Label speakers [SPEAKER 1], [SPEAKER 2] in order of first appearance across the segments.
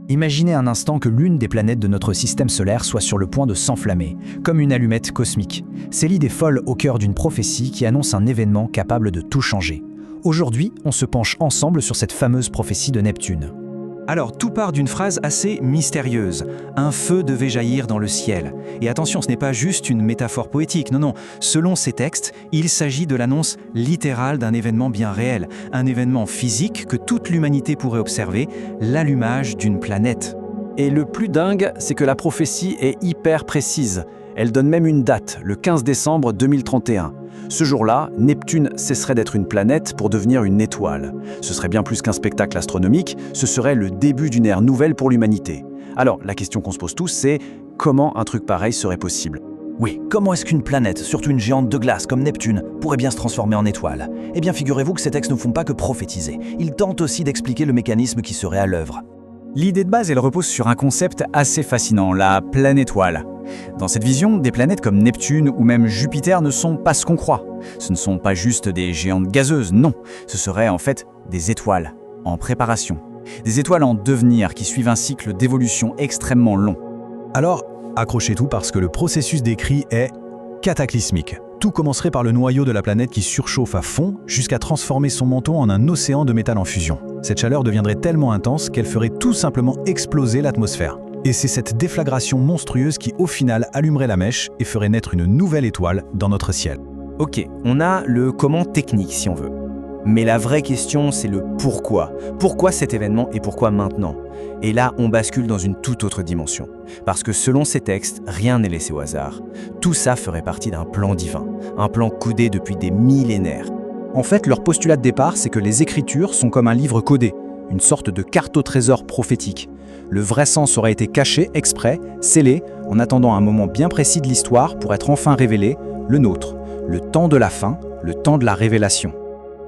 [SPEAKER 1] Imaginez un instant que l'une des planètes de notre système solaire soit sur le point de s'enflammer, comme une allumette cosmique. C'est l'idée folle au cœur d'une prophétie qui annonce un événement capable de tout changer. Aujourd'hui, on se penche ensemble sur cette fameuse prophétie de Neptune.
[SPEAKER 2] Alors, tout part d'une phrase assez mystérieuse. Un feu devait jaillir dans le ciel. Et attention, ce n'est pas juste une métaphore poétique, non. Selon ces textes, il s'agit de l'annonce littérale d'un événement bien réel, un événement physique que toute l'humanité pourrait observer, l'allumage d'une planète.
[SPEAKER 3] Et le plus dingue, c'est que la prophétie est hyper précise. Elle donne même une date, le 15 décembre 2031. Ce jour-là, Neptune cesserait d'être une planète pour devenir une étoile. Ce serait bien plus qu'un spectacle astronomique, ce serait le début d'une ère nouvelle pour l'humanité. Alors, la question qu'on se pose tous, c'est comment un truc pareil serait possible ?
[SPEAKER 4] Oui, comment est-ce qu'une planète, surtout une géante de glace comme Neptune, pourrait bien se transformer en étoile ? Eh bien, figurez-vous que ces textes ne font pas que prophétiser. Ils tentent aussi d'expliquer le mécanisme qui serait à l'œuvre.
[SPEAKER 1] L'idée de base, elle repose sur un concept assez fascinant, la planétoile. Dans cette vision, des planètes comme Neptune ou même Jupiter ne sont pas ce qu'on croit. Ce ne sont pas juste des géantes gazeuses, non. Ce seraient en fait des étoiles en préparation. Des étoiles en devenir qui suivent un cycle d'évolution extrêmement long.
[SPEAKER 5] Alors, accrochez tout parce que le processus décrit est cataclysmique. Tout commencerait par le noyau de la planète qui surchauffe à fond jusqu'à transformer son manteau en un océan de métal en fusion. Cette chaleur deviendrait tellement intense qu'elle ferait tout simplement exploser l'atmosphère. Et c'est cette déflagration monstrueuse qui, au final, allumerait la mèche et ferait naître une nouvelle étoile dans notre ciel.
[SPEAKER 2] Ok, on a le comment technique si on veut. Mais la vraie question, c'est le pourquoi. Pourquoi cet événement et pourquoi maintenant ? Et là, on bascule dans une toute autre dimension. Parce que selon ces textes, rien n'est laissé au hasard. Tout ça ferait partie d'un plan divin, un plan codé depuis des millénaires.
[SPEAKER 1] En fait, leur postulat de départ, c'est que les Écritures sont comme un livre codé, une sorte de carte au trésor prophétique. Le vrai sens aurait été caché, exprès, scellé, en attendant un moment bien précis de l'histoire pour être enfin révélé, le nôtre, le temps de la fin, le temps de la révélation.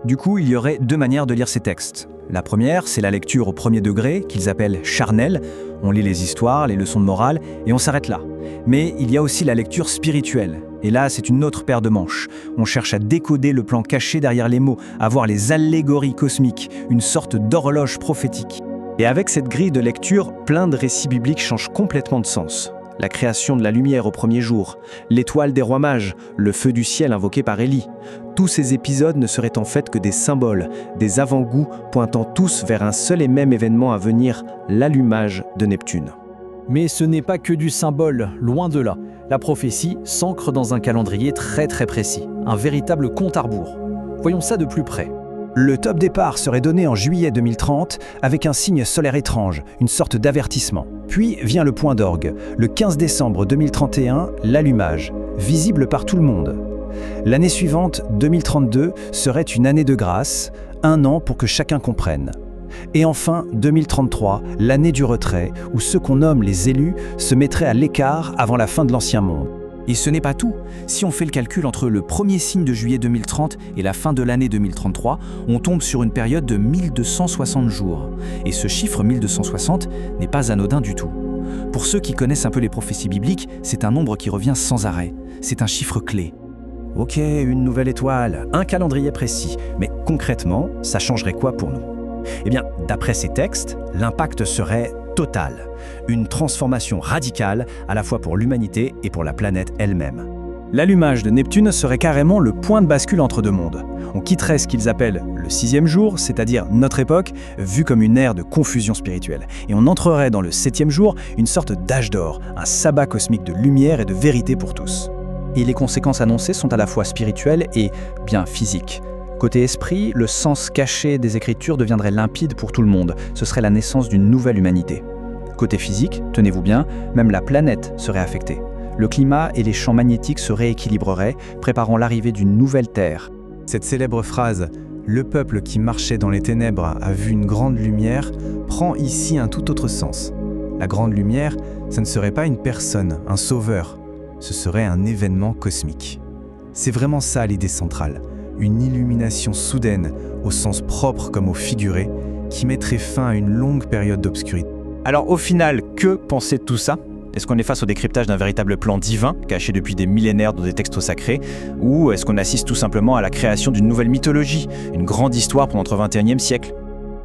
[SPEAKER 2] Du coup, il y aurait deux manières de lire ces textes. La première, c'est la lecture au premier degré, qu'ils appellent charnelle. On lit les histoires, les leçons de morale, et on s'arrête là. Mais il y a aussi la lecture spirituelle. Et là, c'est une autre paire de manches. On cherche à décoder le plan caché derrière les mots, à voir les allégories cosmiques, une sorte d'horloge prophétique. Et avec cette grille de lecture, plein de récits bibliques changent complètement de sens. La création de la lumière au premier jour, l'étoile des rois mages, le feu du ciel invoqué par Élie. Tous ces épisodes ne seraient en fait que des symboles, des avant-goûts pointant tous vers un seul et même événement à venir, l'allumage de Neptune.
[SPEAKER 3] Mais ce n'est pas que du symbole, loin de là. La prophétie s'ancre dans un calendrier très précis, un véritable compte à rebours. Voyons ça de plus près.
[SPEAKER 1] Le top départ serait donné en juillet 2030 avec un signe solaire étrange, une sorte d'avertissement. Puis vient le point d'orgue, le 15 décembre 2031, l'allumage, visible par tout le monde. L'année suivante, 2032, serait une année de grâce, un an pour que chacun comprenne. Et enfin, 2033, l'année du retrait, où ceux qu'on nomme les élus se mettraient à l'écart avant la fin de l'Ancien Monde.
[SPEAKER 2] Et ce n'est pas tout. Si on fait le calcul entre le premier signe de juillet 2030 et la fin de l'année 2033, on tombe sur une période de 1260 jours. Et ce chiffre 1260 n'est pas anodin du tout. Pour ceux qui connaissent un peu les prophéties bibliques, c'est un nombre qui revient sans arrêt. C'est un chiffre clé.
[SPEAKER 1] Ok, une nouvelle étoile, un calendrier précis. Mais concrètement, ça changerait quoi pour nous ? Eh bien, d'après ces textes, l'impact serait total. Une transformation radicale, à la fois pour l'humanité et pour la planète elle-même. L'allumage de Neptune serait carrément le point de bascule entre deux mondes. On quitterait ce qu'ils appellent le 6e jour, c'est-à-dire notre époque, vue comme une ère de confusion spirituelle. Et on entrerait dans le 7e jour, une sorte d'âge d'or, un sabbat cosmique de lumière et de vérité pour tous. Et les conséquences annoncées sont à la fois spirituelles et bien physiques. Côté esprit, le sens caché des Écritures deviendrait limpide pour tout le monde. Ce serait la naissance d'une nouvelle humanité. Côté physique, tenez-vous bien, même la planète serait affectée. Le climat et les champs magnétiques se rééquilibreraient, préparant l'arrivée d'une nouvelle Terre.
[SPEAKER 5] Cette célèbre phrase « Le peuple qui marchait dans les ténèbres a vu une grande lumière » prend ici un tout autre sens. La grande lumière, ça ne serait pas une personne, un sauveur. Ce serait un événement cosmique. C'est vraiment ça l'idée centrale. Une illumination soudaine, au sens propre comme au figuré, qui mettrait fin à une longue période d'obscurité.
[SPEAKER 2] Alors au final, que penser de tout ça ? Est-ce qu'on est face au décryptage d'un véritable plan divin, caché depuis des millénaires dans des textes sacrés, ou est-ce qu'on assiste tout simplement à la création d'une nouvelle mythologie, une grande histoire pour notre 21e siècle ?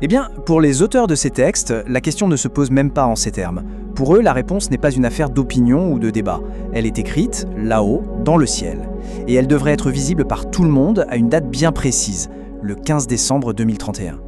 [SPEAKER 2] Eh bien, pour les auteurs de ces textes, la question ne se pose même pas en ces termes. Pour eux, la réponse n'est pas une affaire d'opinion ou de débat. Elle est écrite, là-haut, dans le ciel. Et elle devrait être visible par tout le monde à une date bien précise, le 15 décembre 2031.